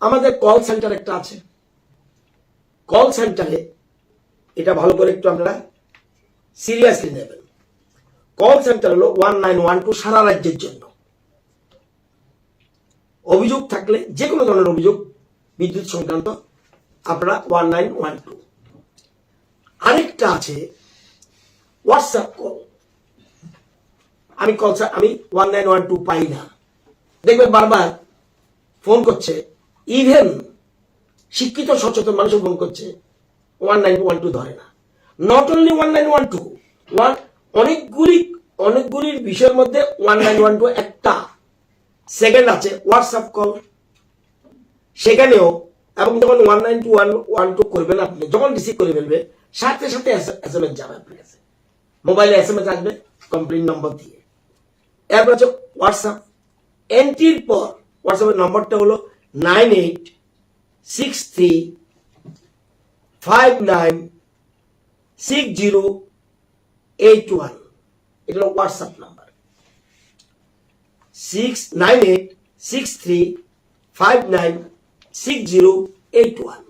আমাদের call centre একটা আছে। কল সেন্টারে এটা ভালো করে একটু আপনারা সিরিয়াসলি নেবেন। কল সেন্টার হলো 1912 সারা রাজ্যের জন্য। অভিযোগ থাকলে যে কোনো ধরনের অভিযোগ বিদ্যুৎ সংক্রান্ত আপনারা 1912। আরেকটা আছে হোয়াটসঅ্যাপ কল। আমি 1912 পাই না, দেখবেন বারবার ফোন করছে। ইভেন শিক্ষিত সচেতন মানুষও ফোন করছে, 1912 ধরে না। নট অনলি 1912, অনেকগুলির বিষয়ের মধ্যে 1912 একটা সেকেন্ড আছে হোয়াটসঅ্যাপ কল, সেখানেও। এবং যখন 1912 করবেন আপনি, যখন রিসিভ করে ফেলবে সাথে সাথে SMS যাবে আপনার কাছে, মোবাইলে SMS আসবে কমপ্লেইন নম্বর দিয়ে। এরপর হচ্ছে হোয়াটসঅ্যাপ। এন্ট্রির পর হোয়াটসঅ্যাপের নম্বরটা হলো 9863596081। এটা হলো হোয়াটসঅ্যাপ নাম্বার, 9863596081।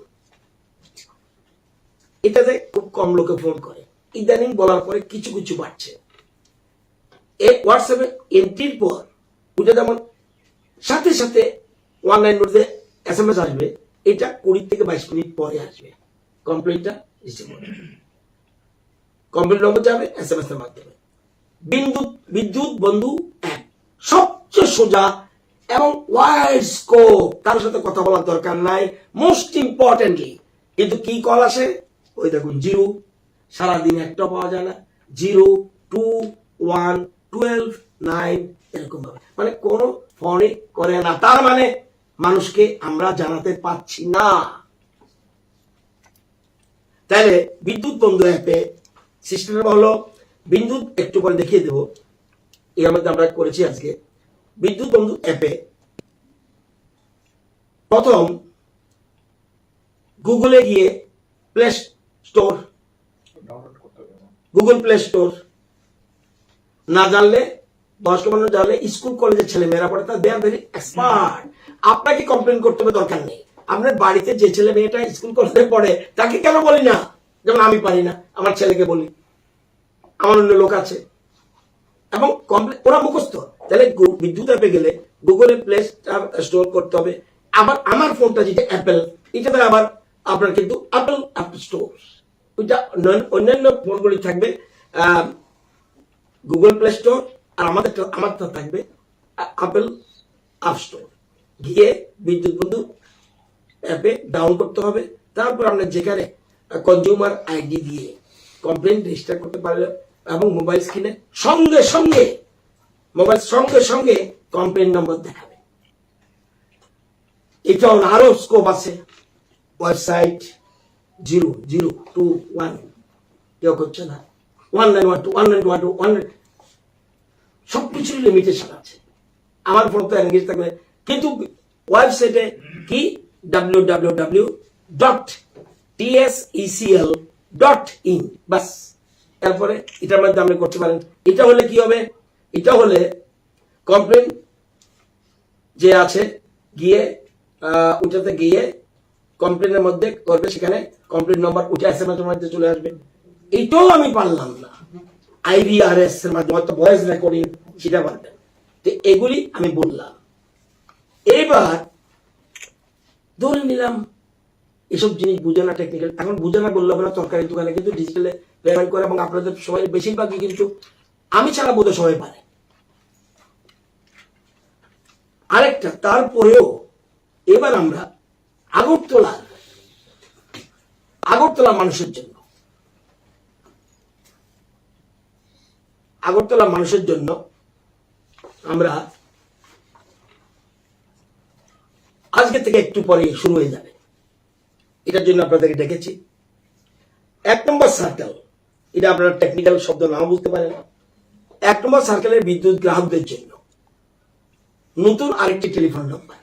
এটাতে খুব কম লোকে ফোন করে, ইদানিং বলার পরে কিছু কিছু বাড়ছে। এই হোয়াটসঅ্যাপে এন্ট্রির পর ওটা যেমন সাথে সাথে 19 SMS আসবে, এটা 20 থেকে 22 মিনিট পরে আসবে কমপ্লেইনটা রিসিভ হবে। কমপ্লেইন নম্বর যাবে SMS এর মাধ্যমে। বিদ্যুৎ বন্ধু অ্যাপ সবচেয়ে সোজা এবং ওয়াইড স্কোপ, কারোর সাথে কথা বলার দরকার নাই। মোস্ট ইম্পর্টেন্টলি কিন্তু কি কল আসে, ওই দেখুন 0, সারাদিন একটা পাওয়া যায় না, 0, 2, 1, 12, 9 এরকম ভাবে, মানে কোনো ফোনে করে না। তার মানে মানুষকে আমরা জানাতে পাচ্ছি না। তাহলে বিদ্যুৎ বন্ধু অ্যাপে সিস্টেমটা হলো, বিদ্যুৎ একটু পরে দেখিয়ে দেবো, এর মধ্যে আমরা করেছি আজকে। বিদ্যুৎ বন্ধু অ্যাপে প্রথম গুগলে গিয়ে play store, Google play store না জানলে, বয়স্ক মানুষ জানলে, স্কুল কলেজের ছেলে মেয়েরা পড়ে, তা দে আর ভেরি এক্সপার্ট। আপনাকে কমপ্লেন করতে হবে দরকার নেই। আপনার বাড়িতে যে ছেলে মেয়েটা স্কুল কলেজে পড়ে তাকে কেন বলি না? যেমন আমি পারি না, আমার ছেলেকে বলি, আমার অন্য লোক আছে, এবং ওরা মুখস্থ। তাহলে বিদ্যুৎ অ্যাপে গেলে গুগলে প্লে স্টোর করতে হবে। আবার আমার ফোনটা যেটা অ্যাপেল, এটাতে আবার আপনার কিন্তু অ্যাপেল অ্যাপ স্টোর, ওইটা অন্যান্য ফোনগুলি থাকবে গুগল প্লে স্টোর, আর আমারটা থাকবে অ্যাপেল অ্যাপ স্টোর। গিয়ে বিদ্যুৎ বন্ধু অ্যাপে ডাউন করতে হবে। তারপর আপনার যেখানে কনজিউমার আইডি দিয়ে কমপ্লেইন রেজিস্টার করতে পারলে, এবং মোবাইল স্ক্রিনে সঙ্গে সঙ্গে কমপ্লেইন নম্বর দেখাবে। এটা আরো স্কোপ আছে। ওয়েবসাইট 0021 কেউ করছে না, 1912 সবকিছুর লিমিটেশন আছে। আমার ফোন তো এনগেজ থাকবে, কিন্তু ওয়েবসাইটে কি www.tsecl.in বাস। তারপরে এটার মধ্যে আপনি করতে পারেন। এটা হলে কি হবে, এটা হলে কমপ্লেন যে আছে গিয়ে ওটাতে গিয়ে কমপ্লেনের মধ্যে করবে, সেখানে কমপ্লেন নম্বর ওটা SMS এর মধ্যে চলে আসবে। এইটাও আমি পারলাম না, IVRS এর মাধ্যমে হয়তো ভয়েস রেকর্ডিং সেটা পারবেন। তো এগুলি আমি বললাম। এবার ধরে নিলাম এসব জিনিস বুঝে না, টেকনিক্যাল এখন বুঝে না বললে হবে না। তরকারি দোকানে কিন্তু ডিজিটালে পেমেন্ট করে, এবং আপনাদের সবাই বেশিরভাগই কিন্তু আমি ছাড়া বোধহয় সবাই পারে। আরেকটা, তারপরেও এবার আমরা আগরতলা মানুষের জন্য আমরা আজকে থেকে একটু পরে শুরু হয়ে যাবে। এটার জন্য আপনাদেরকে ডেকেছি। 1 নম্বর সার্কেল, এটা আপনারা টেকনিক্যাল শব্দ নাও বুঝতে পারেন। 1 নম্বর সার্কেলের বিদ্যুৎ গ্রাহকদের জন্য নতুন আরেকটি টেলিফোন নম্বর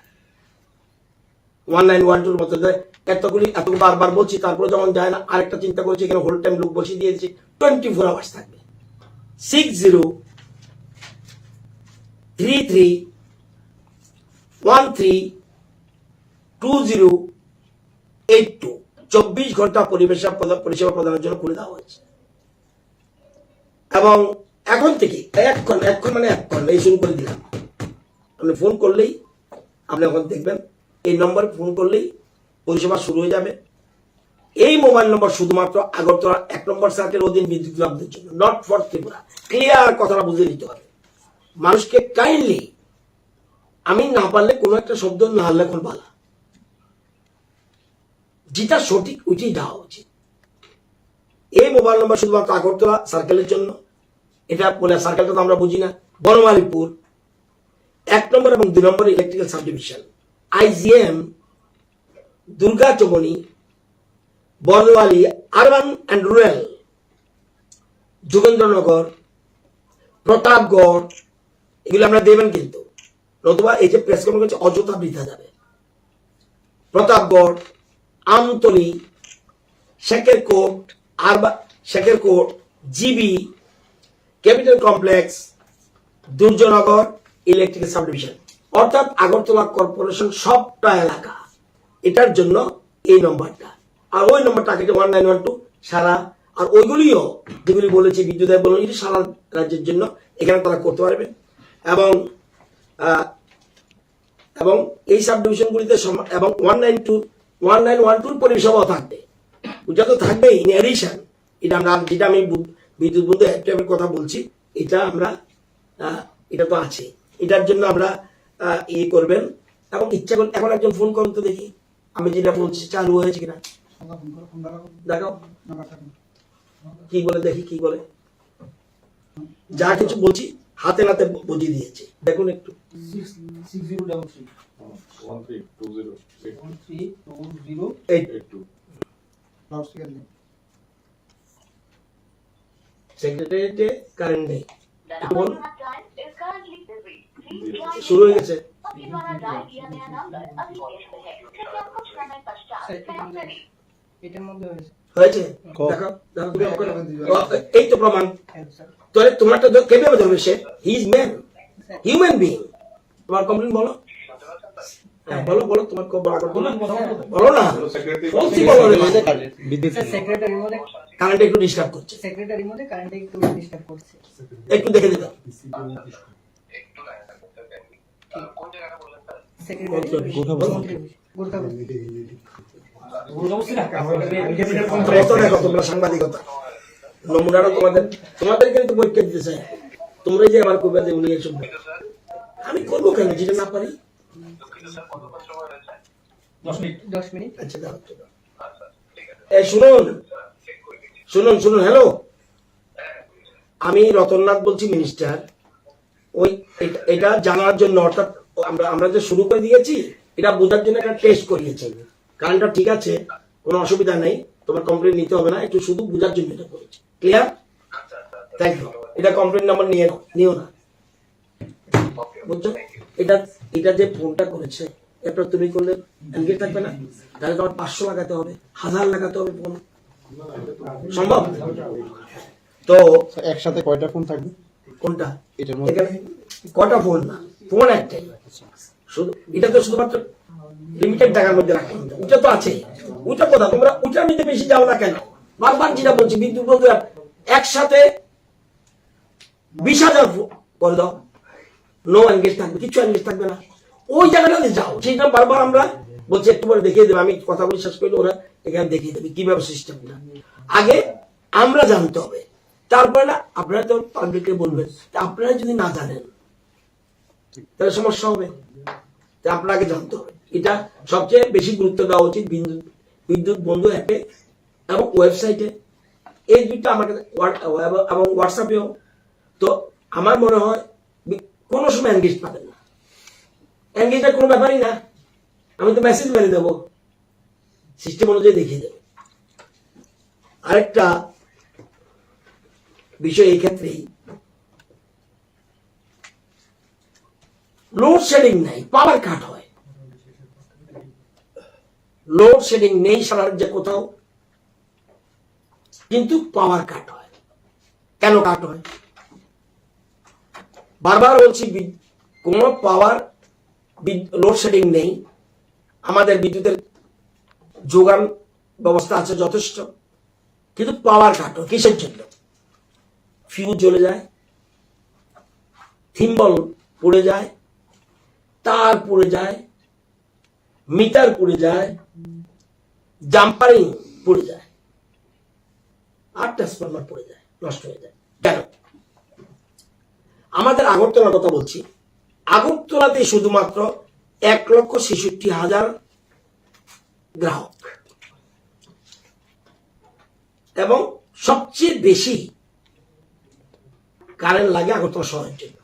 1912 মতো। এত বারবার বলছি, তারপরে যখন যায় না, আরেকটা চিন্তা করেছি, এখানে হোল টাইম লোক বসিয়ে দিয়েছি, 24 আওয়ার্স থাকবে। 603313 2082 24 ঘন্টা পরিষেবা প্রদানের জন্য খুলে দেওয়া হয়েছে। এবং এখন থেকে এক্ষণ এই শুরু করে দিলাম। আপনি ফোন করলেই আপনি এখন দেখবেন এই নম্বরে ফোন করলেই পরিষেবা শুরু হয়ে যাবে। এই মোবাইল নম্বর শুধুমাত্র আগরতলা 1 নম্বর সার্কেল অধীন বিদ্যুৎ লাভদের জন্য, নট ফর ত্রিপুরা। ক্লিয়ার কথাটা বুঝে নিতে হবে মানুষকে। কাইন্ডলি আমি না পারলে কোনো একটা শব্দ না লেখন ভালো, যেটা সঠিক ওইটাই দেওয়া উচিত। এই মোবাইল নম্বর শুধুমাত্র আগরতলা সার্কেলের জন্য। এটা বলে সার্কেলটা তো আমরা বুঝি না। বনমালীপুর 1 নম্বর এবং 2 নম্বর electrical subdivision, IGM, Durga Chamni, Banwali urban and rural, Jogendranagar, Pratapgarh, এগুলো আমরা দেবেন কিন্তু, নতুবা এই যে প্রেস কনফারেন্স অযথা বৃথা যাবে। Pratapgarh, Amtali, Sekherkot, GB, capital complex, Durjoynagar electrical subdivision, অর্থাৎ আগরতলা কর্পোরেশন সবটা এলাকা। এটার জন্য এই নম্বরটা। আর ওই নম্বরটা আগে 1912 সারা, আর ওইগুলিও যেগুলি বলেছি বিদ্যুৎ বলুন, এটি সারা রাজ্যের জন্য এখানে তারা করতে পারবে। এবং এই সাবডিভিশনগুলিতে এবং 1912 পরিষেবাও থাকবে। ওটা তো থাকবেই ইন এডিশন। এটা আমরা যেটা আমি বিদ্যুৎ বন্ধু অ্যাপের কথা বলছি, এটা তো আছে। এটার জন্য আমরা ইয়ে করবেন। এবং ইচ্ছা করলে এখন একজন ফোন করুন তো দেখি আমি যেটা বলছি চালু হয়েছে কিনা। দেখাও কি বলে, দেখি কি বলে। যা কিছু বলছি হাতে নাতে বুঝিয়ে দিয়েছি, দেখুন একটু। 6020132082 সেক্রেটারিয়েটে কারেন্ট নেই, শুরু হয়ে গেছে। হয়েছে, এই তো প্রমাণ। তাহলে তোমারটা কিভাবে ধরবে সে? He is man, human being. তোমার কমপ্লেন বলো, বলো বলো, তোমার বলো না, কারেন্ট একটু ডিস্টার্ব করছে, একটু দেখে দিলাম। তোমরা সাংবাদিকতা নমুনাটা তোমাদের কিন্তু পরীক্ষা দিতে চাই। তোমরা যে আবার করবে যে উনি এসব, আমি করবো কেন যেটা না পারি। 10 মিনিট। আচ্ছা দাও। শুনুন, হ্যালো, আমি রতননাথ বলছি, মিনিস্টার। ওই এটা জানার জন্য, অর্থাৎ আমরা যে শুরু করে দিয়েছি এটা বোঝার জন্য একটা টেস্ট করিয়েছি। কারেন্টটা ঠিক আছে, কোনো অসুবিধা নেই, তোমার কমপ্লেন নিতে হবে না, একটু শুধু বোঝার জন্য এটা করেছি। ক্লিয়ার? Thank you. এটা কমপ্লেন নাম্বার নিও না, বুঝছো? এটা যে ফোনটা করেছে, এটা তুমি করলে এনগেজ থাকবে না, তাহলে তোমার 500 লাগাতে হবে, 1000 লাগাতে হবে। ফোন সম্ভব? তো একসাথে কয়টা ফোন থাকবে? কোনটা? এটার মধ্যে এখানে কটা ফোন না, ফোন একটাই। শুধু এটা তো শুধুমাত্র লিমিটেড টাকার মধ্যে রাখতে হবে। ওটা তো আছে, ওটা কথা তোমরা ওটার মধ্যে বেশি যাও না কেন? বারবার যেটা বলছি, বিদ্যুৎ বন্ধু একসাথে 20,000 করে দাও, নো এনগেজ থাকবে, কিছু এনগেজ থাকবে না। ওই জায়গাটাতে যাও, সেইটা বারবার আমরা বলছি একটু পরে দেখিয়ে দেবে। আমি কথা বলে শেষ করলে ওরা এখানে দেখিয়ে দেবে কিভাবে সিস্টেমটা। আগে আমরা জানতে হবে, তারপরে না আপনারা তো পাবলিককে বলবেন। আপনারা যদি না জানেন তাহলে সমস্যা হবে। আপনাকে জানতে হবে। এটা সবচেয়ে বেশি গুরুত্ব দেওয়া উচিত বিদ্যুৎ বন্ধু অ্যাপে এবং ওয়েবসাইটে। এই দুইটা আমাকে এবং হোয়াটসঅ্যাপেও। তো আমার মনে হয় কোনো সময় এনগেজ পাবেন না। এনগেজটা কোনো ব্যাপারই না, আমি তো মেসেজ মেরে দেবো, সিস্টেম অনুযায়ী দেখিয়ে দেবো। আরেকটা বিষয় এই ক্ষেত্রেই, লোডশেডিং নাই, পাওয়ার কাট হয়। লোডশেডিং নেই সারা রাজ্যে কোথাও, কিন্তু পাওয়ার কাট হয়। কেন কাট হয়? বারবার বলছি, কোন পাওয়ার লোডশেডিং নেই। আমাদের বিদ্যুতের যোগান ব্যবস্থা আছে যথেষ্ট, কিন্তু পাওয়ার কাটো কিসের জন্য? ফিউজ জ্বলে যায়, থিম্বল পড়ে যায়, তার পড়ে যায়, মিটার পড়ে যায়, জাম্পারিং পড়ে যায়, আর ট্রান্সফরমার পড়ে যায়, নষ্ট হয়ে যায়। কেন? আমাদের আগরতলার কথা বলছি, আগরতলাতে শুধুমাত্র 1,66,000 গ্রাহক, এবং সবচেয়ে বেশি কারেন্ট লাগে আগরতলা শহরের জন্য,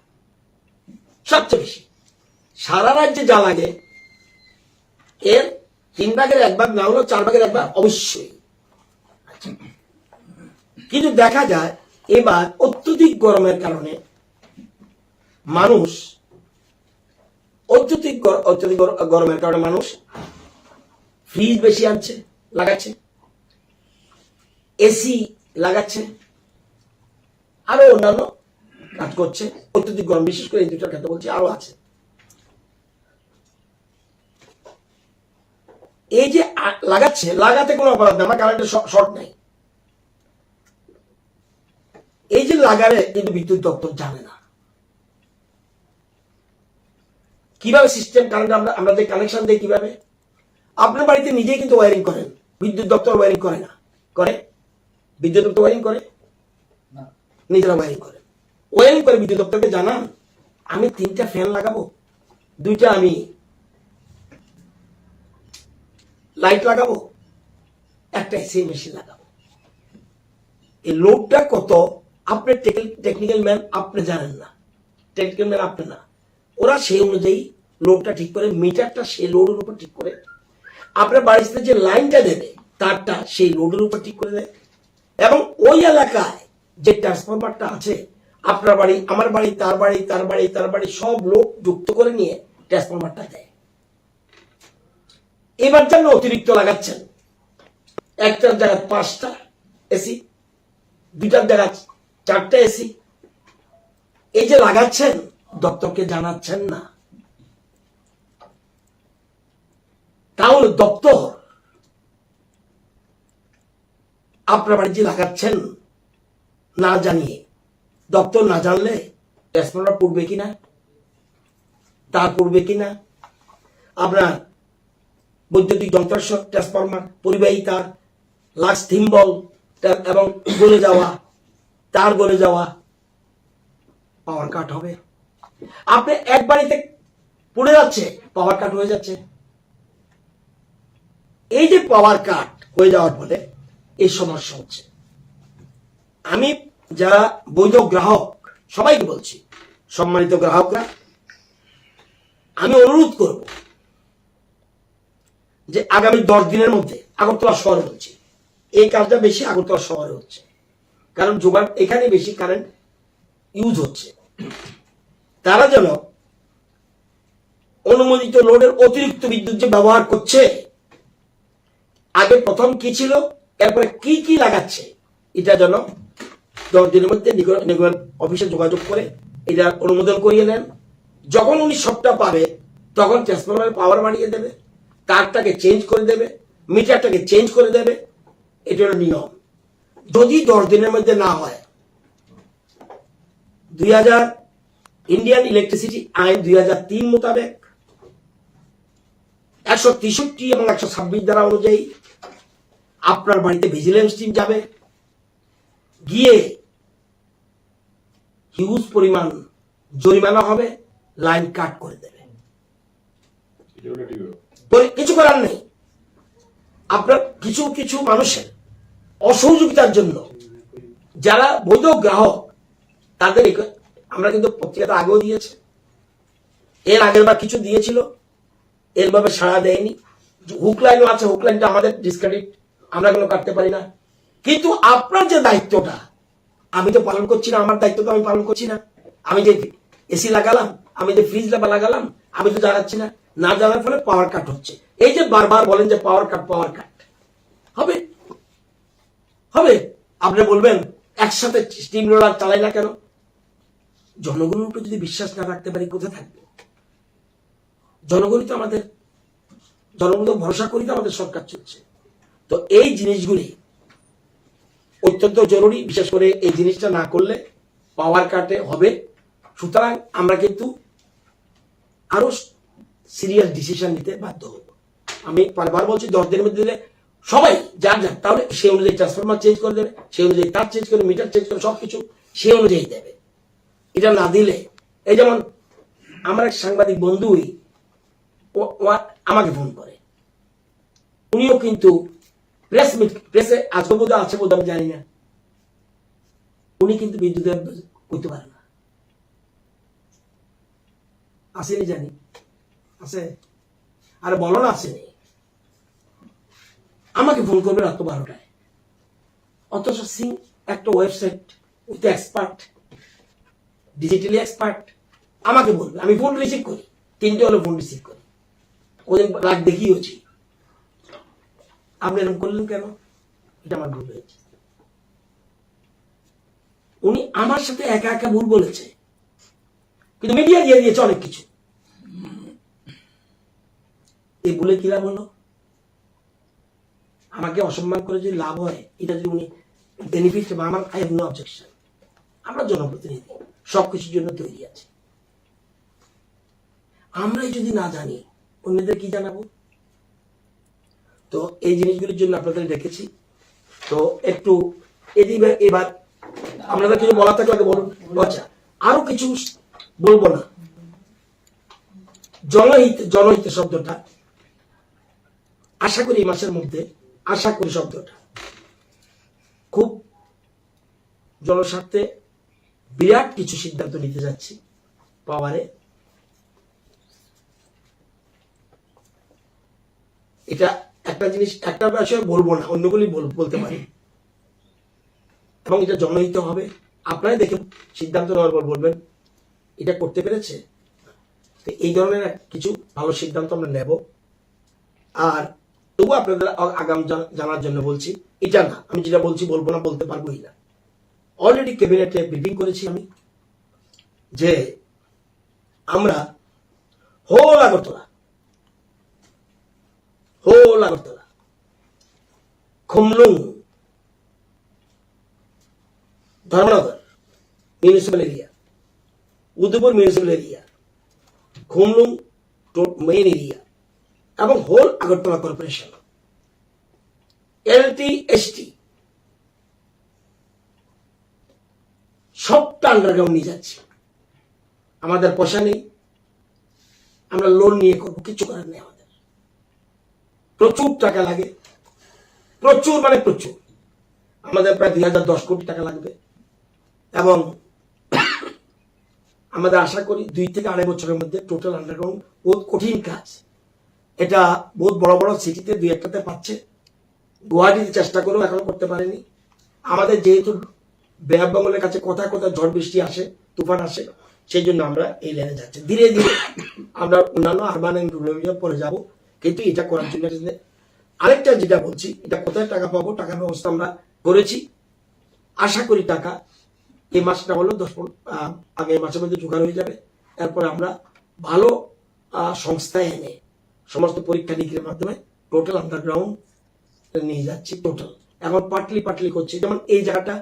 সবচেয়ে বেশি। সারা রাজ্যে যা লাগে এর 3 ভাগের 1 ভাগ না হলেও 4 ভাগের 1 ভাগ অবশ্যই। আচ্ছা। কিন্তু দেখা যায় এবার অত্যধিক গরমের কারণে মানুষ অত্যধিক গরমের কারণে মানুষ ফ্রিজ বেশি আনছে, লাগাচ্ছে, এসি লাগাচ্ছে, আরো অন্যান্য কাজ করছে। অত্যধিক গরম, বিশেষ করে এই দুটার ক্ষেত্রে বলছি, আরো আছে। এই যে লাগাচ্ছে, লাগাতে কোনো অপরাধ নেই, আমার কারেন্টের শর্ট নাই। এই যে লাগালে কিন্তু বিদ্যুৎ দপ্তর জানে না কিভাবে সিস্টেম কারেন্ট আমরা যে কানেকশন দেই কিভাবে। আপনার বাড়িতে নিজেই কিন্তু ওয়ারিং করেন, বিদ্যুৎ দপ্তর ওয়ারিং করে না? করে? বিদ্যুৎ দপ্তর ওয়ারিং করে না। নিজেরা ওয়ারিং করে। ওয়ারিং করে বিদ্যুৎ দপ্তরকে জানান আমি 3টা ফ্যান লাগাবো, 2টা আমি লাইট লাগাবো, একটা এসি মেশিন লাগাবো। এই লোডটা কত আপনার টেকনিক্যাল ম্যান আপনি জানেন না, টেকনিক্যাল ম্যান আপনি না, ওরা সেই অনুযায়ী লোডটা ঠিক করে, মিটারটা সেই লোডের উপর ঠিক করে, আপনার বাড়িতে যে লাইনটা দেবে তারটা সেই লোডের উপর ঠিক করে দেয়, এবং ওই এলাকায় যে ট্রান্সফরমারটা আছে, আপনার বাড়ি, আমার বাড়ি, তার বাড়ি, তার বাড়ি, তার বাড়ি, সব লোড যুক্ত করে নিয়ে ট্রান্সফরমারটা দেয়। এবার যেন অতিরিক্ত লাগাচ্ছেন, একটার জায়গায় 5টা এসি, 2টার জায়গায় 4টা এসি, এই যে লাগাচ্ছেন দপ্তরকে জানাচ্ছেন না। তাহলে দপ্তর আপনার বাড়ি যে লাগাচ্ছেন না জানিয়ে, দপ্তর না জানলে ট্রান্সফরমার পড়বে কিনা, তার পড়বে কিনা, আপনার বৈদ্যুতিক যন্ত্রাংশ, ট্রান্সফরমার, পরিবাহী তার, লাক্স থিম্বল এবং গলে যাওয়া তার, গলে যাওয়া, পাওয়ার কাট হবে। আপনি এক বাড়িতে পড়ে যাচ্ছে, পাওয়ার কাট হয়ে যাচ্ছে। এই যে পাওয়ার কাট হয়ে যাওয়ার ফলে এই সমস্যা হচ্ছে। আমি যারা বৈধ গ্রাহক সবাইকে বলছি, সম্মানিত গ্রাহকরা, আমি অনুরোধ করব যে আগামী 10 দিনের মধ্যে আগরতলা শহরে বলছি, এই কাজটা বেশি আগরতলা শহরে হচ্ছে, কারণ যোগান এখানে বেশি কারেন্ট ইউজ হচ্ছে। তারা যেন অনুমোদিত লোডের অতিরিক্ত বিদ্যুৎ যে ব্যবহার করছে, আগে প্রথম কি ছিল, এরপরে কি কি লাগাচ্ছে, এটা যেন 10 দিনের মধ্যে নিগম অফিসে যোগাযোগ করে এটা অনুমোদন করিয়ে নেন। যখন উনি সবটা পাবে তখন ট্রান্সফরমারের পাওয়ার বাড়িয়ে দেবে, তারটাকে চেঞ্জ করে দেবে, মিটারটাকে চেঞ্জ করে দেবে। এটা হলো নিয়ম। যদি 10 দিনের মধ্যে না হয়, 2000 ইন্ডিয়ান ইলেকট্রিসিটি আইন 2003 মোতাবেক 163 এবং 126 ধারা অনুযায়ী আপনার বাড়িতে ভিজিলেন্স টিম যাবে, গিয়ে হিউজ পরিমাণ জরিমানা হবে, লাইন কাট করে দেবে। কিছু করার নেই। আপনার কিছু কিছু মানুষের অসহযোগিতার জন্য যারা বৈধ গ্রাহক, তাদের আমরা কিন্তু পত্রিকাটা আগেও দিয়েছে, এর আগের বার কিছু দিয়েছিল, এরভাবে সাড়া দেয়নি। হুক লাইনও আছে, হুক লাইনটা আমাদের ডিসক্রেডিট, আমরা কোনো কাটতে পারি না। কিন্তু আপনার যে দায়িত্বটা আমি তো পালন করছি না, আমার দায়িত্ব তো আমি পালন করছি না। আমি যে এসি লাগালাম, আমি যে ফ্রিজ লাগালাম, আমি তো জানাচ্ছি না, না জানার ফলে পাওয়ার কাট হচ্ছে। এই যে বারবার বলেন যে পাওয়ার কাট হবে হবে, আপনি বলবেন একসাথে স্টিম রোলার চালাই না কেন? জনগণের উপর যদি বিশ্বাস না রাখতে পারি কোথায় থাকবে? জনগণই তো আমাদের জনগণ ভরসা করি তো আমাদের সরকার চলছে। তো এই জিনিসগুলি অত্যন্ত জরুরি, বিশেষ করে এই জিনিসটা না করলে পাওয়ার কাটে হবে। সুতরাং আমরা কিন্তু আরো সিরিয়াস ডিসিশন নিতে বাধ্য হব। আমি বারবার বলছি 10 দিনের মধ্যে দিলে সবাই যার যার, তাহলে সেই অনুযায়ী ট্রান্সফরমার চেঞ্জ করে দেবে, সেই অনুযায়ী তার চেঞ্জ করে, মিটার চেঞ্জ করে, সবকিছু সেই অনুযায়ী দেবে। এটা না দিলে, এই যেমন আমার এক সাংবাদিক বন্ধুই আমাকে ফোন করে, উনিও কিন্তু প্রেসে আজকে বোধ আছে বোধ আমি জানি না, উনি কিন্তু বিদ্যুতের করতে পারে না। আসেনি জানি, আছে, আরে বলো না আসেনি। আমাকে ফোন করবে রাত 12টায়, অথচ সিং একটা website with expert, digitally expert, আমাকে বলবে। আমি ফোন রিসিভ করি, 3টে হলে ফোন রিসিভ করি, ওদিন রাগ দেখিয়েছি। আপনি এরকম করলেন কেন? এটা আমার ভুল হয়েছে। উনি আমার সাথে একা একা ভুল বলেছে, কিন্তু মিডিয়া দিয়ে দিয়েছে অনেক কিছু। এই ভুলে কি লাভ হলো? আমাকে অসম্মান করে যদি লাভ হয়, এটা যদি উনি বেনিফিট, আমার আই হ্যাভ নো অবজেকশন। আমরা জনপ্রতিনিধি, সবকিছুর জন্য তৈরি আছে। আমরাই যদি না জানি, অন্যদের কি জানাবো? তো এই জিনিসগুলির জন্য আপনাদের ডেকেছি। তো একটু এদিকে এবার আপনাদের কিছু বলা থাকলে আগে বলুন। আচ্ছা, আরো কিছু বলবো না। জনহিত শব্দটা আশা করি এই মাসের মধ্যে, আশা করি শব্দটা খুব জনস্বার্থে বিরাট কিছু সিদ্ধান্ত নিতে যাচ্ছি পাওয়ারে। এটা একটা জিনিস, একটা বিষয় বলবো না, অন্যগুলি বলতে পারি, এবং এটা জনহিত হবে। আপনারা দেখে সিদ্ধান্ত নেওয়ার পর বলবেন এটা করতে পেরেছে। তো এই ধরনের কিছু ভালো সিদ্ধান্ত আমরা নেব। আর তবু আপনাদের আগাম জানার জন্য বলছি, এটা না, আমি যেটা বলছি বলবো না, বলতে পারবোই না। অলরেডি ক্যাবিনেটে ব্রিফিং করেছি আমি, যে আমরা whole Agartala, Khumulwng, Dharmanagar municipal area, Udaipur municipal area, Khumulwng main area এবং whole Agartala corporation, LT ST সবটা আন্ডারগ্রাউন্ড নিয়ে যাচ্ছি। আমাদের পয়সা নেই, আমরা লোন নিয়ে করবো, কিছু করার নেই। আমাদের প্রচুর টাকা লাগে, প্রচুর মানে প্রচুর। আমাদের প্রায় 2010 কোটি টাকা লাগবে, এবং আমাদের আশা করি 2 থেকে 2.5 বছরের মধ্যে টোটাল আন্ডারগ্রাউন্ড। বহুত কঠিন কাজ এটা, বহুত বড় বড় সিটিতে 2-1টাতে পাচ্ছে, গুয়াহাটিতে চেষ্টা করেও এখনো করতে পারেনি। আমাদের যেহেতু বেহাব বেঙ্গলের কাছে কথা ঝড় বৃষ্টি আসে, তুফান আসে, সেই জন্য আমরা এই লাইনে যাচ্ছি। ধীরে ধীরে আমরা অন্যান্য আরবান এন্ড রুরাল পরে যাব, কিন্তু এটা করার জন্য আরেকটা যেটা বলছি, এটা কোথায় টাকা পাবো, টাকার ব্যবস্থা আমরা করেছি। আশা করি টাকা এই মাসটা হলো আগে মাসের মধ্যে জোগাড় হয়ে যাবে। এরপরে আমরা ভালো সংস্থায় এনে সমস্ত পরীক্ষা নিরীক্ষার মাধ্যমে টোটাল আন্ডারগ্রাউন্ড নিয়ে যাচ্ছি। টোটাল এখন পাটলি করছি। যেমন এই জায়গাটা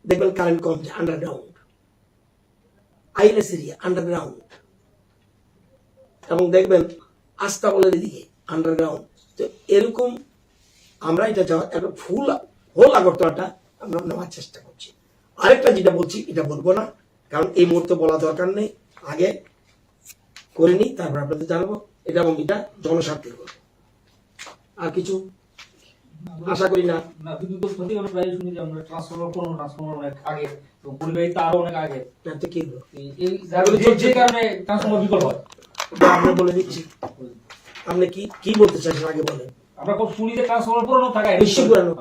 দেখবেন কারেন্ট কম, আন্ডারগ্রাউন্ড, আইএলএস এরিয়া আন্ডারগ্রাউন্ড, এবং দেখবেন আস্তাবলের দিকে আন্ডারগ্রাউন্ড। তো এরকম আমরা এটা ফুল হোল আগরতলাটা আমরা নেওয়ার চেষ্টা করছি। আরেকটা যেটা বলছি, এটা বলবো না, কারণ এই মুহূর্তে বলা দরকার নেই, আগে করে নিই, তারপর আপনাদের জানাবো। এটা এবং এটা জনস্বার্থের করবো, আর কিছু আশা করি না। বিদ্যুৎ প্রতি আমরা প্রায় শুনি যে আমরা ট্রান্সফরমার অনেক আগে, পরিবাহিত আরো অনেক আগে, তো কি হলো, যে কারণে ট্রান্সফরমার বিকল হয়। আমরা বলে দিচ্ছি, আপনি কি বলতে চাইছেন আগে বলেন। আমরা খুব শুনি যে ট্রান্সফরমার পুরনো থাকায়, নিশ্চয়ই পুরানো,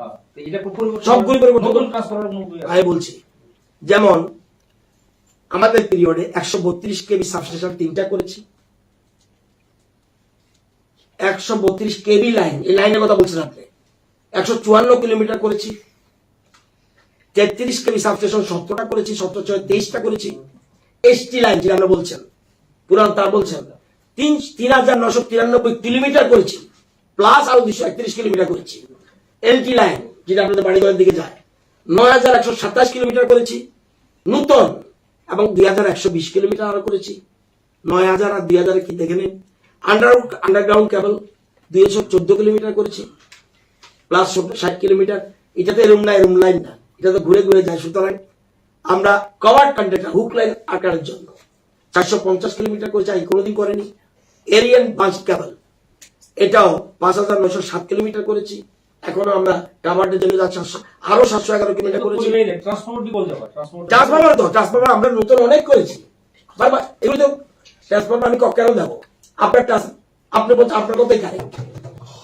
এটা সবগুলি পরিবর্তন, নতুন ট্রান্সফরমার। আমি বলছি, যেমন আমাদের পিরিয়ডে 132 কেবি সাবস্টেশন 3টা করেছি, 132 কেবি লাইন, এই লাইনের কথা বলছেন আপনি, 154 কিলোমিটার করেছি। 33 কেবি সাবস্টেশন 17টা করেছি, 17 6 23টা করেছি। এসটি লাইন যেটা আমরা বলছেন, পুরান তার বলছেন, 3,993 কিলোমিটার করেছি, প্লাস আরো 231 কিলোমিটার করেছি। এলটি লাইন যেটা আপনাদের বাড়িঘরের দিকে যায় 9,127 কিলোমিটার করেছি নূতন, এবং 2,120 কিলোমিটার আরো করেছি। 9,000 আর 2,000 কি দেখে নিন। আন্ডারগ্রাউন্ড কেবল 214 কিলোমিটার করেছি, প্লাস 60 কিলোমিটার। এটাতে এরম লাইন না, এটা তো ঘুরে ঘুরে যায়। সুতরাং আমরা কভার্ড কন্ট্রাক্টর হুক লাইন আকারের জন্য 450 কিলোমিটার করেছি, আগে কোনোদিন করেনি। এরিয়ান বাঞ্চ কেবল এটাও 5,907 কিলোমিটার করেছি। এখনো আমরা কাভার্ডের জন্য যাচ্ছি আরো 711 কিলোমিটার করেছি। ট্রান্সফরমার কি বলতে পারে? ট্রান্সফরমার আমরা নতুন অনেক করেছি। এগুলো তো ট্রান্সফরমার আমি কেন দেবো? আপনি বলছেন আপনার কথাই কারেক্ট,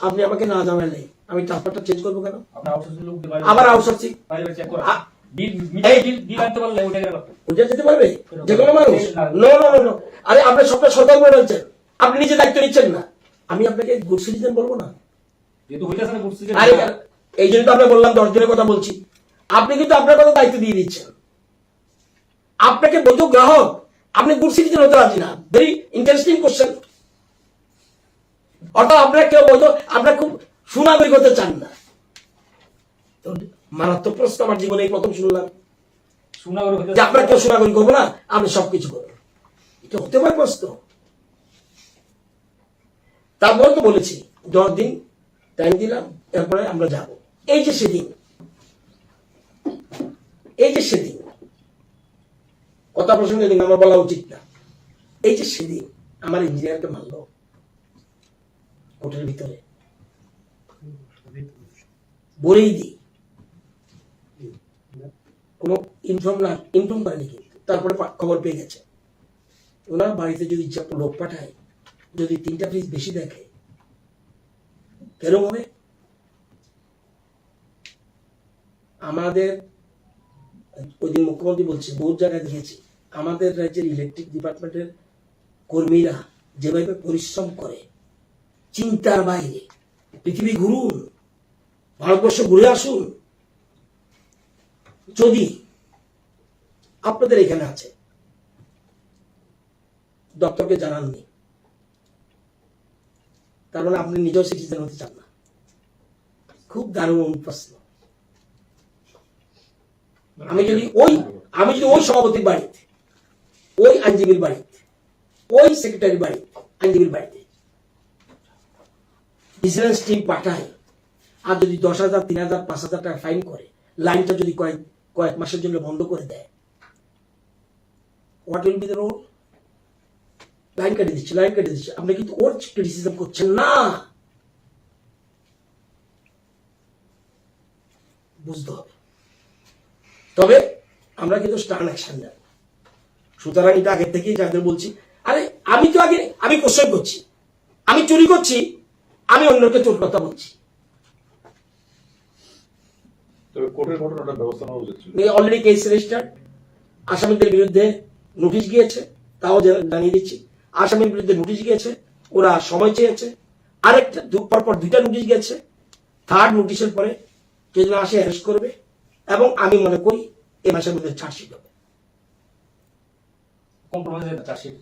আপনি আমাকে না জানালেন আমি ট্রান্সফারটা চেঞ্জ করবো কেন? আপনি আউটসোর্সিং লোক দিয়ে আবার আউটসোর্সিং বাইরে চেক করে আ- বিল আনতে পারলে ওটা গেল। ওটা যেতে পারবে যে কোনো মানুষ? নো নো নো নো, আরে আপনি সবটা সরকার করে রয়েছেন, আপনি নিজে দায়িত্ব নিচ্ছেন না। আমি আপনাকে গুড সিটিজেন বলবো না? যেহেতু হইতাছে না করছে যে আরে এই জন্য তো আমরা বললাম 10 দিনের কথা বলছি। আপনি কিন্তু আপনার কথা দায়িত্ব দিয়ে দিচ্ছেন। আপনাকে বৈধ গ্রাহক, আপনি গুড সিটিজেন হতে রাজি না। Very interesting question. অর্থাৎ আপনার কেউ বৈধ, আপনার খুব সুনাগরিক হতে চান না। তো মারাত্মক প্রশ্ন আমার জীবনে এই প্রথম শুনলাম সুনাগর যে হইতাছে। আপনার কেউ সুনাগরিক হবো না, আপনি সবকিছু করবেন। এটা হতে পারে প্রশ্ন? তারপরে তো বলেছি 10 দিন টাইম দিলাম, এরপরে আমরা যাব। এই যে সেদিন কথা প্রসঙ্গে কিন্তু আমার বলা উচিত না। এই যে সেদিন আমার ইঞ্জিনিয়ারকে মারল কোর্টের ভিতরে, বলেই দিই কোনো ইনফর্ম করেনি, কিন্তু তারপরে খবর পেয়ে গেছে। ওনার বাড়িতে যদি লোক পাঠায়, যদি 3টা ফ্রিজ বেশি দেখে কেন হবে? আমাদের ওই দিন মুখ্যমন্ত্রী বলছে, বহু জায়গায় দেখেছি আমাদের রাজ্যের ইলেকট্রিক ডিপার্টমেন্টের কর্মীরা যেভাবে পরিশ্রম করে চিন্তার বাইরে। পৃথিবী ঘুরুন, ভারতবর্ষ ঘুরে আসুন। যদি আপনাদের এখানে আছে, দপ্তরকে জানাননি, তার মানে আপনি নিজেও সিটিজেন হতে চান না। খুব দারুণ প্রশ্ন। আমি যদি ওই সভাপতির বাড়িতে, ওই আইনজীবীর বাড়িতে, ওই সেক্রেটারির বাড়িতে, আইনজীবীর বাড়িতে ভিজিলেন্স টিম পাঠাই, আর যদি 10,000, 3,000, 5,000 টাকা ফাইন করে, লাইনটা যদি কয়েক মাসের জন্য বন্ধ করে দেয়, what will be the role? Line কেটে দিচ্ছে। আপনি কিন্তু ওর ক্রিটিসিজম করছেন না, বুঝতে হবে। তবে আমরা কিন্তু স্টার্ন অ্যাকশন নেব। সুতরাং এটা আগে থেকেই যাদের বলছি, আরে আমি কোশ্চেন করছি, আমি চুরি করছি, আমি অন্যকে চোর কথা বলছি। কোর্টের ঘটনাটা ব্যবস্থা নেওয়া উচিত ছিল। অলরেডি কেস রেজিস্টার্ড, আসামিদের বিরুদ্ধে নোটিশ গিয়েছে, তাও জানিয়ে দিচ্ছি। আসামির বিরুদ্ধে নোটিশ গিয়েছে, ওরা সময় চেয়েছে। আরেকটা পরপর 2টা নোটিশ গেছে। 3rd নোটিশের পরে কেউ আসে অ্যারেস্ট করবে, এবং আমি মনে করি এ মাসের মধ্যে চার্জশিট হবে। কম্প্রোমাইজের চার্জশিট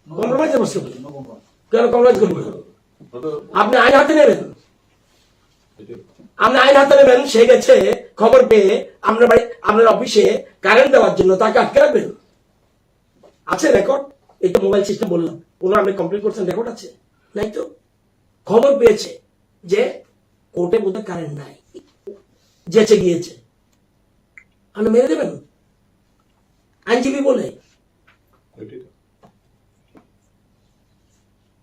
কম্প্রোমাইজের বসতে বলি নো কম্প্রোমাইজ। কেন কম্প্রোমাইজ করবো? আপনি আইন হাতে নেবেন, সে গেছে খবর পেয়ে আপনার অফিসে কারেন্ট দেওয়ার জন্য, তাকে আটকে রাখবেন? আছে রেকর্ড? এই তো মোবাইল সিস্টেম বললাম, কোনো আপনি কমপ্লিট করছেন, রেকর্ড আছে? নাই তো। খবর পেয়েছে যে কোর্টে বোধহয় কারেন্ট নাই, যেচে গিয়েছে, আপনি মেরে দেবেন আইনজীবী বলে?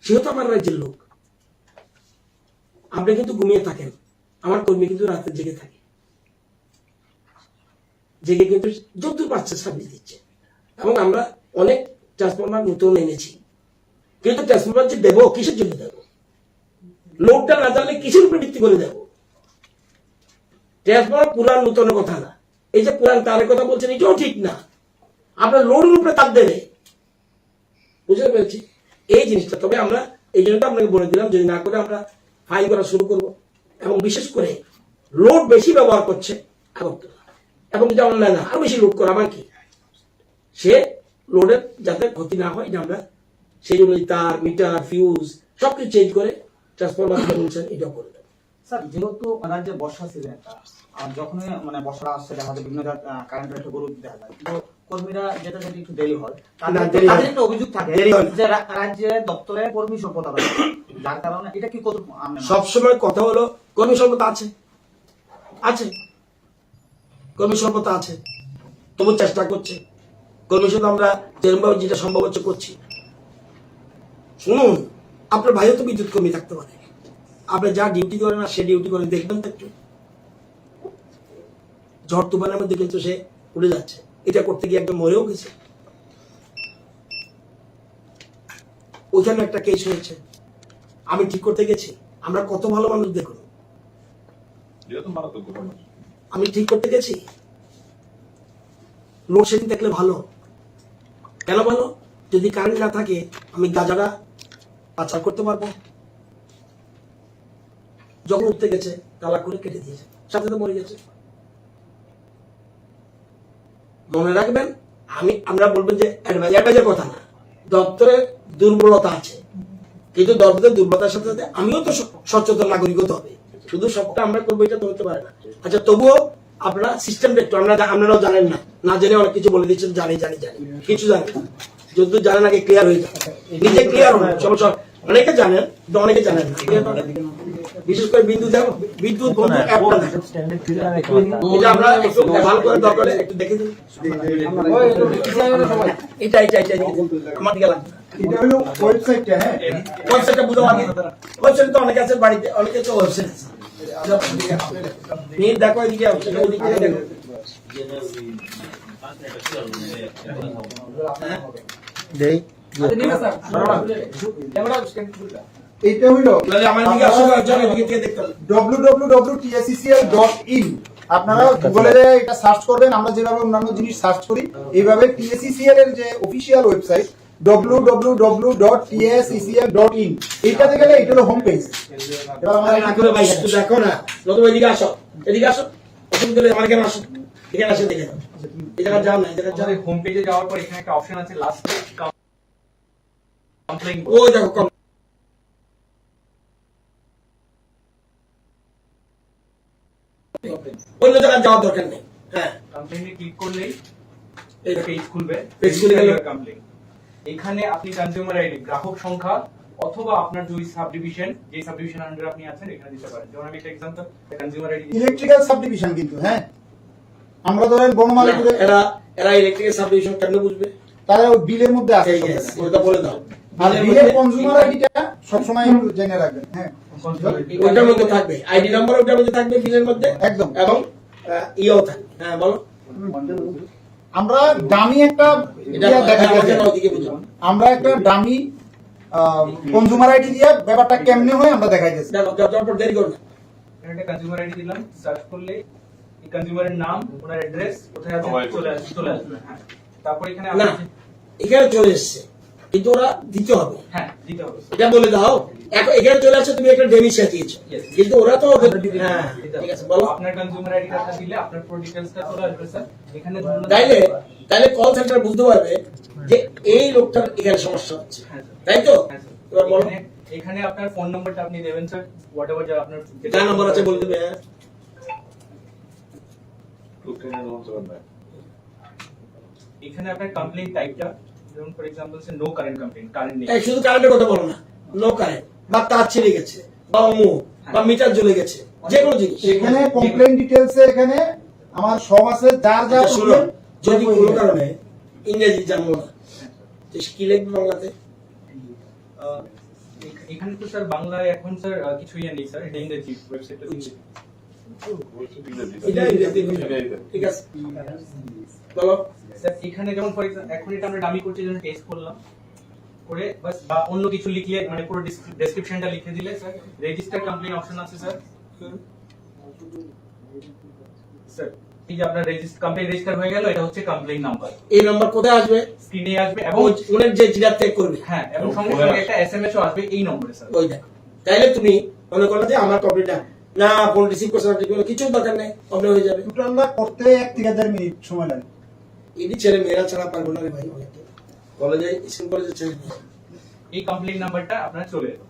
সেও তো আমার রাজ্যের লোক। আপনি কিন্তু ঘুমিয়ে থাকেন, আমার কর্মী কিন্তু রাতে জেগে থাকে, জেগে কিন্তু যতদূর পাচ্ছে সার্ভিস দিচ্ছে। এবং আমরা অনেক ট্রান্সফরমার নতুন এনেছি, কিন্তু ট্রান্সফরমার যে দেবো, কিসের জন্য দেবো? লোকটা না জানলে কিসের উপরে ভিত্তি করে দেবো? ট্রান্সফরমার পুরান নতুনের কথা না। এই যে পুরান তারের কথা বলছেন, এটাও ঠিক না। আপনার লোডের উপরে তার দেবে, বুঝতে পেরেছি এই জিনিসটা। তবে আমরা এই জন্য আপনাকে বলে দিলাম, যদি না করে আমরা ফাইন করা শুরু করব। এবং বিশেষ করে লোড বেশি ব্যবহার করছে এবং যেটা অনলাইন আরো বেশি লোড করা, আমার কি সে লোডের যাতে ক্ষতি না হয়, এটা আমরা সেই জন্য এই তার মিটার ফিউজ সবকিছু চেঞ্জ করে ট্রান্সফরমার বলছেন এটাও করে দেন। স্যার যেহেতু রাজ্যে বর্ষা সিজন আর যখনই মানে বর্ষা আসছে দেখা যায় বিভিন্ন কারেন্টের একটা গরু দেখা যায়, তো কর্মীরা যেটা যদি একটু দেরি হয় না, দেরি হয়। তাদের একটা অভিযোগ থাকে দেরি হয় না। যে রাজ্যে দপ্তরে কর্মী স্বল্পতা রয়েছে, যার কারণে এটা কি কত সবসময় কথা হলো কর্মী স্বল্পতা আছে, আছে কর্মী স্বল্পতা আছে, তবু চেষ্টা করছে কর্মী শুধু আমরা যেরকম যেটা সম্ভব হচ্ছে করছি। শুনুন, আপনার ভাইও তো বিদ্যুৎ কর্মী থাকতে পারে, আপনি যা ডিউটি করেন না সে ডিউটি করে দেখবেন তো একটু। ঝড় তুফানের মধ্যে কিন্তু সে উড়ে যাচ্ছে, এটা করতে গিয়ে একদম মরেও গেছে। ওইখানে একটা কেস হয়েছে, আমি ঠিক করতে গেছি। আমরা কত ভালো মানুষ দেখুন, এটা তো মারাত্মক ঘটনা। আমি ঠিক করতে গেছি। লোডশেডিং দেখলে ভালো, কেন ভালো? যদি কারেন্ট না থাকে আমি গাজাটা পাচার করতে পারবো। যখন উঠতে গেছে তালা করে কেটে দিয়েছে, সাথে তো মরে গেছে। মনে রাখবেন, আমরা বলবেন যে অ্যাডভাইজার কথা না, দপ্তরের দুর্বলতা আছে, কিন্তু দপ্তরের দুর্বলতার সাথে সাথে আমিও তো সচেতন নাগরিক হতে হবে। শুধু সবটা আমরা করবো এটা তো হতে পারে না। আচ্ছা, তবুও আপনারা সিস্টেমটা একটু আপনারাও জানেন না জেনে অনেক কিছু বলে দিচ্ছেন। জানি কিছু জানেন, যদি জানেন আগে ক্লিয়ার হয়ে যায়, নিজে ক্লিয়ার হন। সমস্যা অনেকে জানেন, অনেকে জানেন না। বিশেষ করে বিদ্যুৎ বন্ধু অ্যাপটা দেখেন, এটা আমরা একটু ভালো করে দরকার একটু দেখে দিন। এটা আমার দিকে লাগবে। এটা হলো ওয়েবসাইটটা, হ্যাঁ ওয়েবসাইটটা বুঝো আগে। ওয়েবসাইট তো অনেকে আছে বাড়িতে, অনেকে তো ওয়েবসাইট আছে। দেখো এদিকে ওদিকে দেখো। দেই এটা এটা হলো তাহলে আমার দিকে আসো, একজন এদিকে থেকে দেখতে হবে। www.tsccl.in আপনারা গুগলে এটা সার্চ করবেন। আমরা যেভাবে অন্যান্য জিনিস সার্চ করি এইভাবে TSCCL এর যে অফিশিয়াল ওয়েবসাইট www.tsccl.in এইটাতে গেলে এটা হলো হোম পেজ। এবার আমরা না করে ভাই একটু দেখো না, নতুন এদিকে আসো, অসুবিধা হলে আমার কেন আসো, এখানে আসে দেখে নাও। এই জায়গা যাও না, এই জায়গা যাও। হোম পেজে যাওয়ার পর এখানে একটা অপশন আছে লাস্টে কমপ্লেইন। ওই দেখো অন্য জায়গায় যাওয়ার দরকার নেই। হ্যাঁ, কমপ্লেইনে ক্লিক করলেই এই এটা পেজ খুলবে। পেজ খুলে গেল। কমপ্লেইন এখানে আপনি কনজিউমার আইডি, গ্রাহক সংখ্যা অথবা আপনার যে সাবডিভিশন আন্ডারে আপনি আছেন এখানে দিতে পারেন। যেমন আমি একটা example consumer ID electrical subdivision কিন্তু, হ্যাঁ আমরা ধরেন বনমালীপুরে এরা ইলেকট্রিক সাবডিভিশন কেন বুঝবে? তারা ওই বিলের মধ্যে আছে। ওটা বলে দাও। আর বিলের কনজিউমার আইডিটা সবসময় জেনে রাখবেন। হ্যাঁ ওইটার মধ্যে থাকবে আইডি নাম্বার, ওটার মধ্যে থাকবে বিলের মধ্যে একদম। এবং ইও থাকবে। হ্যাঁ বলো। আমরা ডামি একটা এটা দেখাচ্ছি, ওদিকে বুঝো। আমরা একটা ডামি কনজিউমার আইডি দিয়ে ব্যাপারটা কেমনে হয় আমরা দেখাইতেছি। দেখো যতক্ষণ দেরি করো না। এখানে একটা কনজিউমার আইডি দিলাম, সার্চ করলে এই কনজিউমারের নাম, ওনার অ্যাড্রেস কোথায় আছে চলে আসবে। হ্যাঁ, তারপর এখানে না, এখানে চলে এসছে, কিন্তু ওরা দিতে হবে। হ্যাঁ দিতে হবে। এটা বলে দাও। এখন এখানে চলে আসছে, তুমি একটা ডেমি সাজিয়েছো, কিন্তু ওরা তো হ্যাঁ ঠিক আছে বলো। আপনার কনজিউমার আইডিটা দিলে আপনার পুরো ডিটেইলসটা চলে আসবে স্যার। এখানে তাইলে কল সেন্টার বুঝতে পারবে যে এই লোকটার এখানে সমস্যা হচ্ছে, তাই তো? এবার বলো। এখানে আপনার ফোন নাম্বারটা আপনি দেবেন স্যার, হোয়াটএভার যা আপনার কার নাম্বার আছে বলে দেবে। হ্যাঁ, এখানে আপনার কমপ্লেইন টাইপটা, যেমন for example say no current complaint, current নেই। এই শুধু কারেন্টের কথা বলো না, নো কারেন্ট বা তার ছিঁড়ে গেছে বা অমুক বা মিটার জ্বলে গেছে, যে কোনো জিনিস। এখানে কমপ্লেইন ডিটেইলসে এখানে আমার সব আছে, যার যা আচ্ছা, শোনো, যদি কোনো কারণে ইংরেজি জানবো না, তো কি লিখবে বাংলাতে? এখানে তো স্যার বাংলায় এখন স্যার কিছু ইয়ে নেই স্যার, এটা ইংরেজি ওয়েবসাইটটা ইংরেজি। এটা ইংরেজি, ঠিক আছে বলো। স্যার এখানে যেমন ফর एग्जांपल এখন এটা আমরা ডামি করতে জন্য টেস্ট করলাম করে বাস, বা অন্য কিছু লিখলে মানে পুরো ডেসক্রিপশনটা লিখে দিলে স্যার রেজিস্টার কমপ্লেইন অপশন আছে স্যার। স্যার এই যে আপনার কমপ্লেইন রেজিস্টার হয়ে গেল, এটা হচ্ছে কমপ্লেইন নাম্বার। এই নাম্বার কোথায় আসবে? স্ক্রিনে আসবে এবং উনি যে জিরা টেক করবে, হ্যাঁ, এবং সঙ্গে সঙ্গে একটা এসএমএস ও আসবে এই নম্বরে স্যার। ওই দেখ। তাইলে তুমি মনে করলে যে আমার কমপ্লিটটা না, ফোন রিসিভ করছে না, কিছু দরকার নেই, কমপ্লিট হয়ে যাবে। টোটালটা করতে 1 থেকে 1.5 মিনিট সময় লাগে। এটি ছেলে মেয়েরা ছাড়া পারবো না রে ভাই, অনেকে কলেজে স্কুল কলেজে ছেলে মেয়ে এই কমপ্লেইন নাম্বারটা আপনার চলে এলো,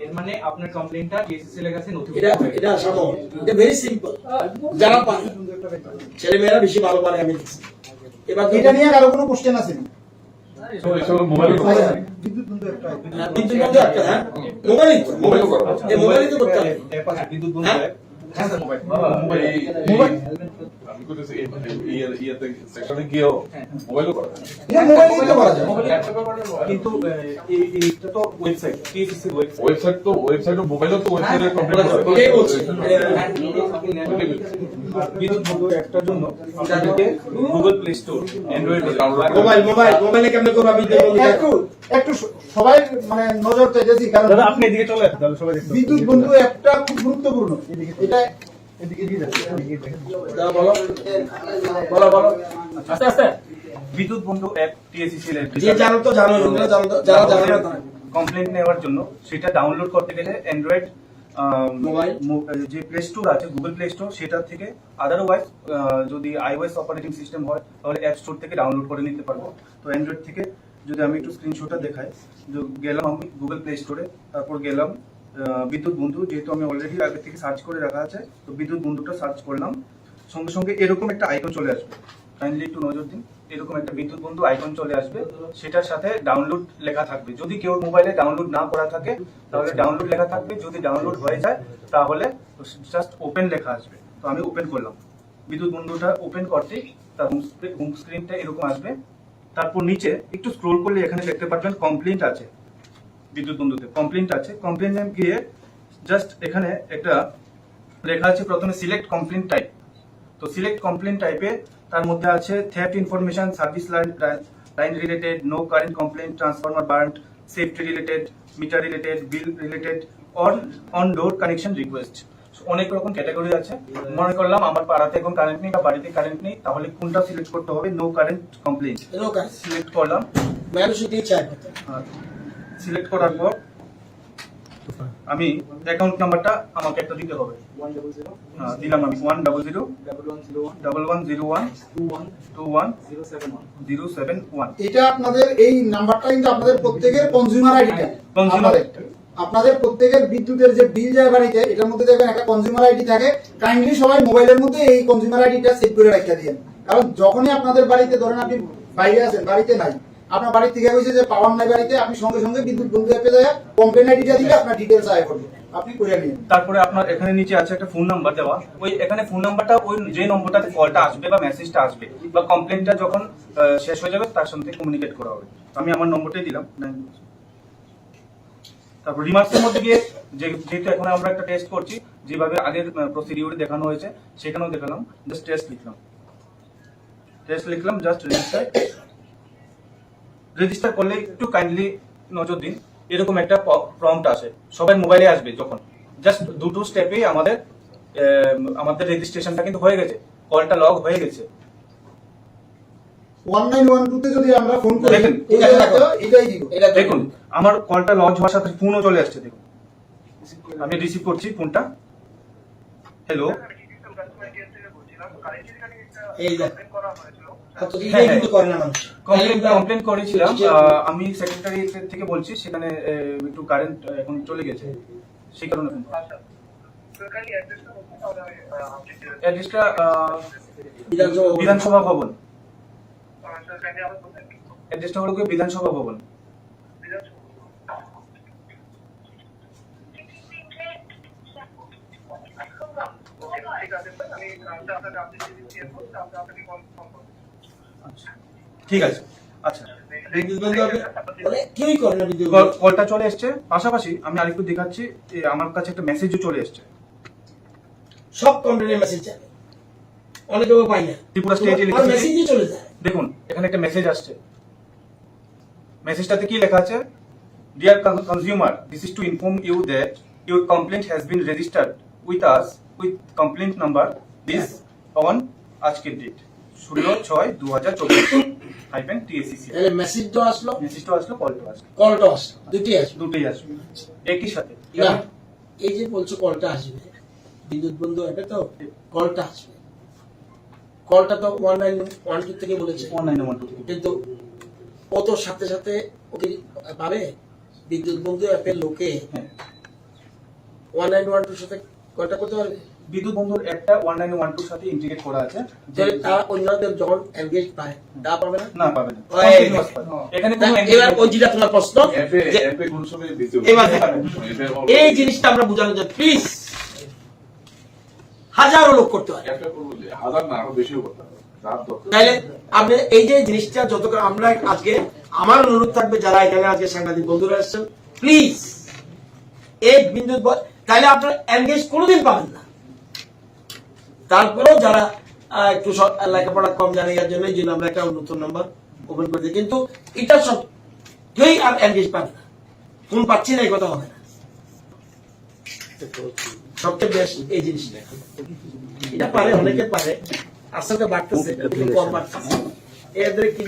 এর মানে আপনার কমপ্লেইনটা টিএসসিএল এর কাছে এটা নোটিফাই এটা সম্ভব, এটা ভেরি সিম্পল, যারা পারে ছেলে মেয়েরা বেশি ভালো পারে আমি দেখছি। এবার এটা নিয়ে কারো কোনো কোশ্চেন আছে না? এসব মোবাইল বিদ্যুৎ বন্ধু একটা বিদ্যুৎ বন্ধু একটা, হ্যাঁ মোবাইলই তো, এই মোবাইলই তো করতে হবে। বিদ্যুৎ বন্ধু হ্যাঁ? হ্যাঁ স্যার মোবাইল মোবাইল আমি করতেছি ইয়াতে সেকশনে গিয়েও মোবাইলও করা যায়। এটা মোবাইলে তো করা যায়। কিন্তু এইটা তো ওয়েবসাইট টিএসসিএল ওয়েবসাইট, ওয়েবসাইটও মোবাইলও তো ওয়েবসাইটে কমপ্লিট করে। এটাই বলছি। বিদ্যুৎ বন্ধু একটার জন্য আপনাদেরকে গুগল প্লে স্টোর অ্যান্ড্রয়েড মোবাইলে কেমনে করবা বিদ্যুৎ বন্ধু? একটু একটু সবাই মানে নজর চাইতেছি, কারণ দাদা আপনি এদিকে চলে আসেন তাহলে সবাই দেখতে পাবে। বিদ্যুৎ বন্ধু একটা খুব গুরুত্বপূর্ণ। এটা এদিকে দিয়ে দেন, এদিকে দেখেন। দাও, বলো বলো বলো। আস্তে আস্তে। বিদ্যুৎ বন্ধু অ্যাপ টিএসসিএল এর যে জানো তো জানো, ওগুলো জানো তো, যারা জানো না তারা। কমপ্লেইন নেওয়ার জন্য সেটা ডাউনলোড করতে গেলে অ্যান্ড্রয়েড মোবাইল যে প্লে স্টোর আছে গুগল প্লে স্টোর সেটা থেকে, আদারওয়াইজ যদি আইওএস অপারেটিং সিস্টেম হয় তাহলে অ্যাপ স্টোর থেকে ডাউনলোড করে নিতে পারবো। তো অ্যান্ড্রয়েড থেকে যদি আমি একটু স্ক্রিনশটটা দেখাই, গেলাম আমি গুগল প্লে স্টোরে, তারপর গেলাম বিদ্যুৎ বন্ধু, যেহেতু আমি অলরেডি আগে থেকে সার্চ করে রাখা আছে, তো বিদ্যুৎ বন্ধুটা সার্চ করলাম, সঙ্গে সঙ্গে এরকম একটা আইকন চলে আসবে, কাইন্ডলি একটু নজর দিন, এরকম একটা বিদ্যুৎ বন্ধু আইকন চলে আসবে, সেটার সাথে ডাউনলোড লেখা থাকবে। যদি কেউ মোবাইলে ডাউনলোড না করা থাকে তাহলে ডাউনলোড লেখা থাকবে, যদি ডাউনলোড হয়ে যায় তাহলে জাস্ট ওপেন লেখা আসবে। তো আমি ওপেন করলাম, বিদ্যুৎ বন্ধুটা ওপেন করতেই তার হোম স্ক্রিনটা এরকম আসবে। তারপর নিচে একটু স্ক্রোল করলে এখানে দেখতে পারবেন কমপ্লেইন্ট আছে, বিদ্যুৎ বন্ধুতে কমপ্লেইন্ট আছে। কমপ্লেইন্ট নেম গিয়ে জাস্ট এখানে একটা লেখা আছে প্রথমে সিলেক্ট কমপ্লেইন্ট টাইপ। তো সিলেক্ট কমপ্লেইন্ট টাইপে তার মধ্যে আছে theft information, service line related, no current complaint, transformer burn, safety related, meter related, bill related, on door connection request. অনেক রকম ক্যাটাগরি আছে। মনে করলাম আমার পাড়াতে এখন কারেন্ট নেই বা বাড়িতে কারেন্ট নেই, তাহলে কোনটা সিলেক্ট করতে হবে? নো কারেন্ট কমপ্লেইন্ট সিলেক্ট করলাম। মানুষ দিয়ে চাই সিলেক্ট করার পর আমি অ্যাকাউন্ট নাম্বারটা আমাকে একটা দিতে হবে, দিলাম আমি 10011012121 এটা আপনাদের এই নাম্বারটা কিন্তু আপনাদের প্রত্যেকের কনজিউমার আইডিটা, আপনাদের প্রত্যেকের বিদ্যুতের যে বিল যায় বাড়িতে, এটার মধ্যে দেখবেন একটা কনজিউমার আইডি থাকে। কাইন্ডলি সবাই মোবাইলের মধ্যে এই কনজিউমার আইডিটা সেভ করে রাখতে দিন, কারণ যখনই আপনাদের বাড়িতে, ধরেন আপনি বাইরে আছেন, বাড়িতে নাই, আপনার বাড়ি থেকে হয়েছে যে পাওয়ার নাই বাড়িতে, আপনি সঙ্গে সঙ্গে বিদ্যুৎ বন্ধু অ্যাপে যায় কমপ্লেইন আইডিটা দিলে আপনার ডিটেইলস আয় করবে, আপনি করে নিন। তারপরে আপনার এখানে নিচে আছে একটা ফোন নাম্বার দেওয়া, ওই এখানে ফোন নাম্বারটা ওই যে নম্বরটাতে কলটা আসবে বা মেসেজটা আসবে বা কমপ্লেইনটা যখন শেষ হয়ে যাবে তার সঙ্গে কমিউনিকেট করা হবে। আমি আমার নম্বরটাই দিলাম। তারপর রিমার্কসের মধ্যে গিয়ে যেহেতু এখন আমরা একটা টেস্ট করছি, যেভাবে আগের প্রসিডিউরে দেখানো হয়েছে সেখানেও দেখালাম, জাস্ট টেস্ট লিখলাম, জাস্ট রেজিস্টার করলে একটু কাইন্ডলি নজর দিন, এরকম একটা প্রম্পট আসে, সবাই মোবাইলে আসবে যখন, জাস্ট দুটো স্টেপেই আমাদের রেজিস্ট্রেশনটা কিন্তু হয়ে গেছে, কলটা লগ হয়ে গেছে। 1912 তে যদি আমরা ফোন করি, দেখেন, এটাই দিব। দেখুন আমার কলটা লঞ্চ হওয়ার সাথে ফোনও চলে আসছে, দেখুন আমি রিসিভ করছি ফোনটা। হ্যালো, এই দেখ এটাই কিন্তু করে না মানুষ। কমপ্লেন করেছিলাম, আমি সেক্রেটারি থেকে বলছি, সেখানে একটু কারেন্ট এখন চলে গেছে, সেই কারণে অ্যাড্রেসটা বিধানসভা ভবন, অ্যাড্রেসটা হলো বিধানসভা ভবন। ঠিক আছে, আচ্ছা বিদ্যুৎ বন্ধু মানে কেউই করে না বিদ্যুৎ বন্ধু। কলটা চলে এসছে, পাশাপাশি আমি আরেকটু দেখাচ্ছি, আমার কাছে একটা মেসেজও চলে এসছে, সব কমপ্লেনের মেসেজ যায়, অনেকে পাই না, ত্রিপুরা স্টেটে মেসেজই চলে যায়। দেখুন এখানে একটা মেসেজ আসছে, মেসেজটাতে কি লেখা আছে? Dear consumer, this is to inform you that your complaint has been registered with us with complaint number this on আজকের ডেট 16/6/2024 তাহলে মেসেজটা আসলো, মেসেজটা আসলো, কলটা আসলো, কলটা আসলো, দুটোই আসবে একই সাথে। না, এই যে বলছো কলটা আসবে, বিদ্যুৎ বন্ধু এটা তো কলটা আসবে, কলটা তো 1912 থেকে বলেছে, 1912 কিন্তু ও তো সাথে সাথে ওকে পাবে বিদ্যুৎ বন্ধু অ্যাপের লোকে হ্যাঁ 1912 সাথে কন্ট্যাক্ট করতে পারবে। বিদ্যুৎ বন্ধুর একটা 1912 সাথে ইন্টিগ্রেট করা আছে যে তাহলে তারা অন্যদের যখন এনগেজ পায় তা পাবে না। না পাবে না ওই, Continuous পাবে। এখানে কোনো এবার ওই যেটা তোমার প্রশ্ন অ্যাপে যে অ্যাপে কোন সময় দিতে এবার দেখেন, এই জিনিসটা আমরা বোঝানো যায় প্লিজ। হাজারো লোক করতে পারে, অ্যাপে করবো যে হাজার না আরো বেশিও করতে হবে যার দরকার। তাইলে আপনি এই যে জিনিসটা যতক্ষণ আমরা আজকে আমার অনুরোধ থাকবে যারা এখানে আজকে সাংবাদিক বন্ধুরা আসছেন প্লিজ এই বিদ্যুৎ তাইলে আপনারা এনগেজ কোনোদিন পাবেন না। তারপরেও যারা একটু লেখাপড়া কম জানে এর জন্য এই জন্য আমরা একটা নতুন নাম্বার ওপেন করে দিই, কিন্তু এটা সব কেউই আর এনগেজ পাবে না। কোন পাচ্ছি না এই কথা হবে না। সবচেয়ে বেস্ট এই জিনিসটা, এটা পারে অনেকে পারে, আসলে বাড়তেছে কম বাড়তেছে এদের কি